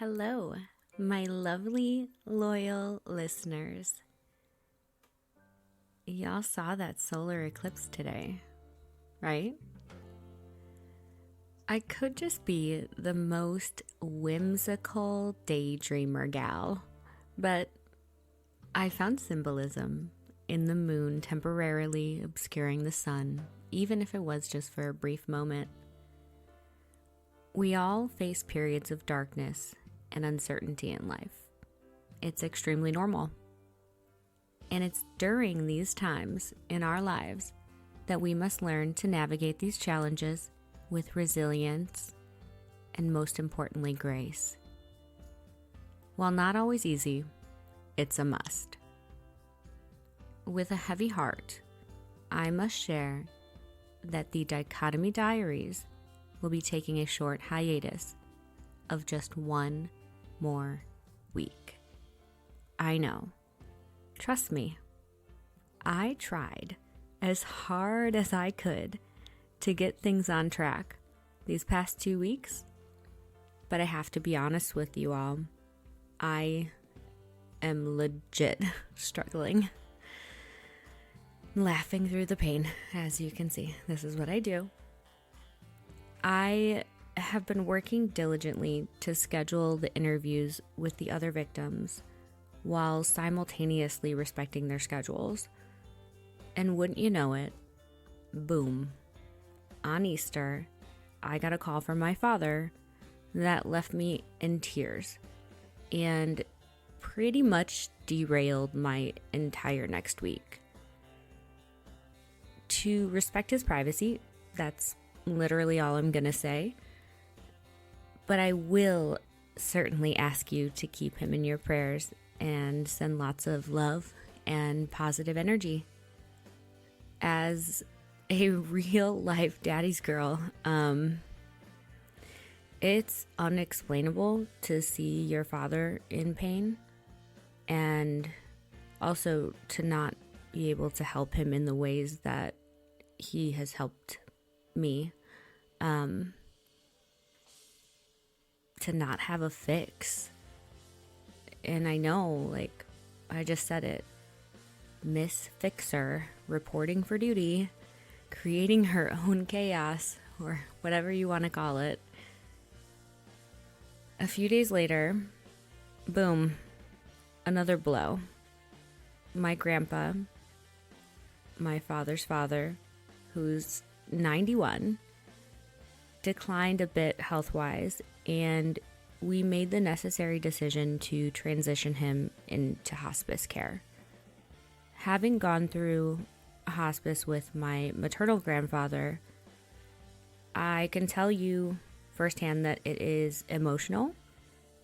Hello, my lovely, loyal listeners. Y'all saw that solar eclipse today, right? I could just be the most whimsical daydreamer gal, but I found symbolism in the moon temporarily obscuring the sun, even if it was just for a brief moment. We all face periods of darkness and uncertainty in life. It's extremely normal. And it's during these times in our lives that we must learn to navigate these challenges with resilience and, most importantly, grace. While not always easy, it's a must. With a heavy heart, I must share that the Dichotomy Diaries will be taking a short hiatus of just one more week. I know. Trust me. I tried as hard as I could to get things on track these past 2 weeks, but I have to be honest with you all. I am legit struggling. Laughing through the pain, as you can see. This is what I do. I have been working diligently to schedule the interviews with the other victims while simultaneously respecting their schedules. And wouldn't you know it, boom, on Easter, I got a call from my father that left me in tears and pretty much derailed my entire next week. To respect his privacy, that's literally all I'm gonna say. But I will certainly ask you to keep him in your prayers and send lots of love and positive energy. As a real life daddy's girl, it's unexplainable to see your father in pain and also to not be able to help him in the ways that he has helped me. To not have a fix. And I know, like, I just said it. Miss Fixer, reporting for duty, creating her own chaos, or whatever you want to call it. A few days later, boom, another blow. My grandpa, my father's father, who's 91, declined a bit health-wise, and we made the necessary decision to transition him into hospice care. Having gone through hospice with my maternal grandfather, I can tell you firsthand that it is emotional,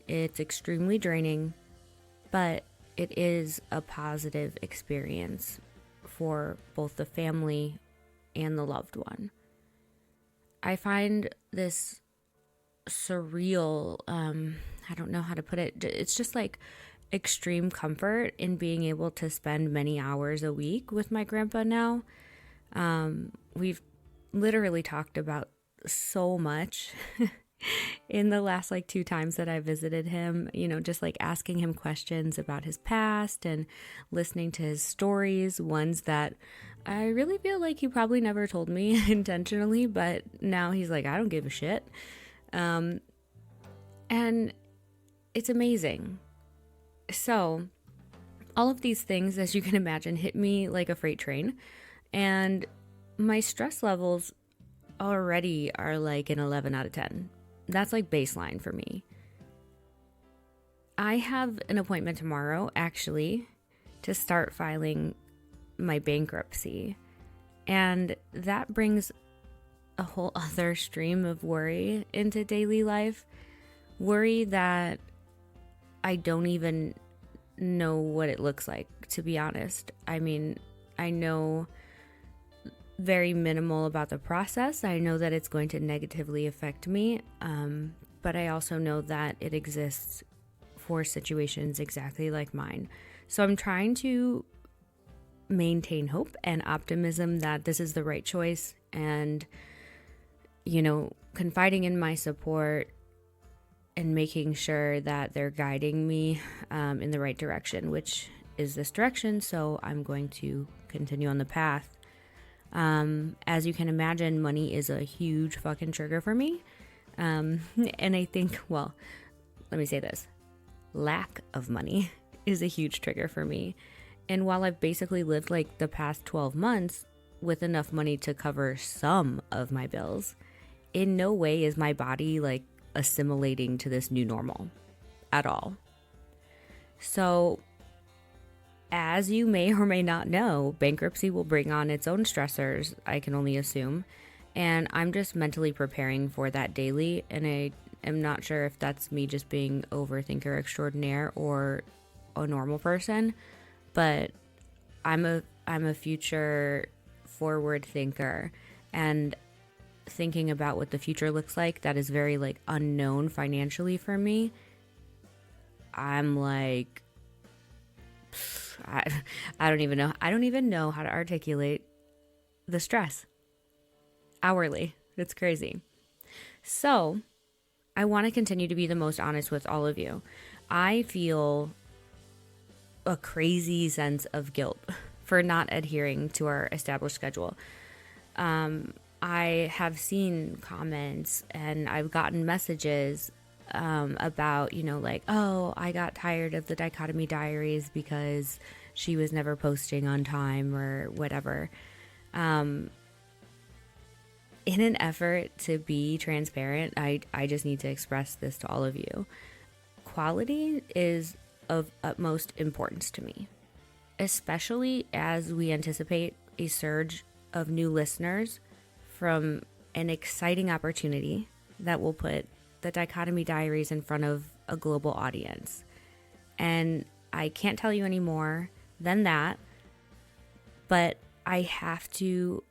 it's extremely draining, but it is a positive experience for both the family and the loved one. I find this surreal, I don't know how to put it. It's just like extreme comfort in being able to spend many hours a week with my grandpa now. We've literally talked about so much in the last 2 times that I visited him, just asking him questions about his past and listening to his stories, ones that I really feel like he probably never told me intentionally, but now he's like, I don't give a shit. And it's amazing. So all of these things, as you can imagine, hit me like a freight train, and my stress levels already are like an 11 out of 10. That's like baseline for me. I have an appointment tomorrow, actually, to start filing my bankruptcy. And that brings a whole other stream of worry into daily life. Worry that I don't even know what it looks like, to be honest. I mean, I know very minimal about the process. I know that it's going to negatively affect me, but I also know that it exists for situations exactly like mine. So I'm trying to maintain hope and optimism that this is the right choice, and confiding in my support and making sure that they're guiding me in the right direction, which is this direction. So I'm going to continue on the path. As you can imagine, money is a huge fucking trigger for me. And I think, well, let me say this. Lack of money is a huge trigger for me. And while I've basically lived like the past 12 months with enough money to cover some of my bills, in no way is my body like assimilating to this new normal at all. So, as you may or may not know, bankruptcy will bring on its own stressors, I can only assume. And I'm just mentally preparing for that daily. And I am not sure if that's me just being overthinker extraordinaire or a normal person. But I'm a future forward thinker. And thinking about what the future looks like that is very like unknown financially for me, I'm like, I don't even know. I don't even know how to articulate the stress hourly. It's crazy. So I want to continue to be the most honest with all of you. I feel a crazy sense of guilt for not adhering to our established schedule. I have seen comments and I've gotten messages about, like, oh, I got tired of the Dichotomy Diaries because she was never posting on time or whatever. In an effort to be transparent, I just need to express this to all of you. Quality is of utmost importance to me, especially as we anticipate a surge of new listeners from an exciting opportunity that will put the Dichotomy Diaries in front of a global audience. And I can't tell you any more than that, but I have to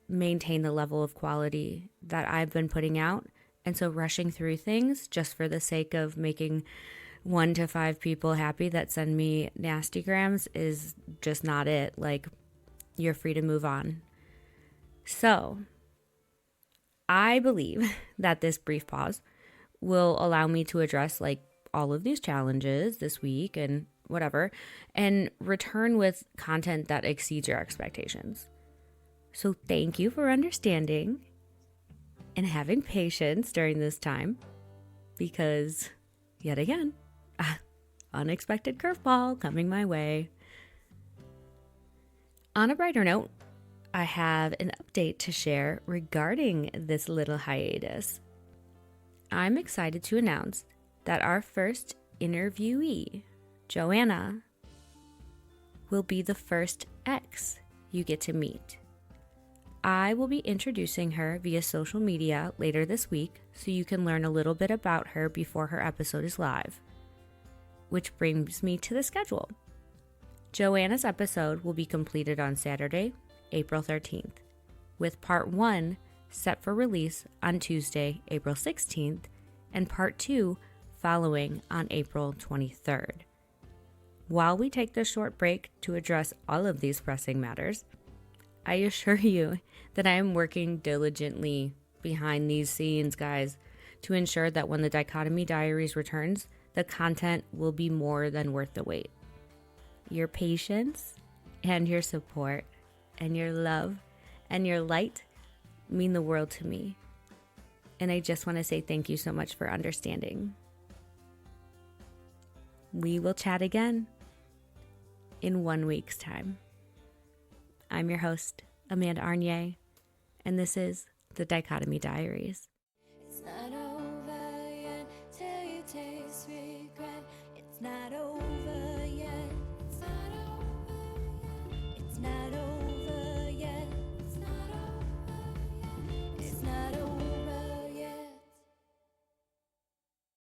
maintain the level of quality that I've been putting out. And so rushing through things just for the sake of making 1 to 5 people happy that send me nasty grams is just not it. Like, you're free to move on. So I believe that this brief pause will allow me to address like all of these challenges this week and whatever, and return with content that exceeds your expectations. So thank you for understanding and having patience during this time, because yet again, unexpected curveball coming my way. On a brighter note, I have an update to share regarding this little hiatus. I'm excited to announce that our first interviewee, Joanna, will be the first ex you get to meet. I will be introducing her via social media later this week so you can learn a little bit about her before her episode is live. Which brings me to the schedule. Joanna's episode will be completed on Saturday, April 13th, with part 1 set for release on Tuesday, April 16th, and part 2 following on April 23rd. While we take this short break to address all of these pressing matters, I assure you that I am working diligently behind these scenes, guys, to ensure that when the Dichotomy Diaries returns, the content will be more than worth the wait. Your patience and your support and your love and your light mean the world to me. And I just want to say thank you so much for understanding. We will chat again in 1 week's time. I'm your host, Amanda Arnier, and this is The Dichotomy Diaries. It's not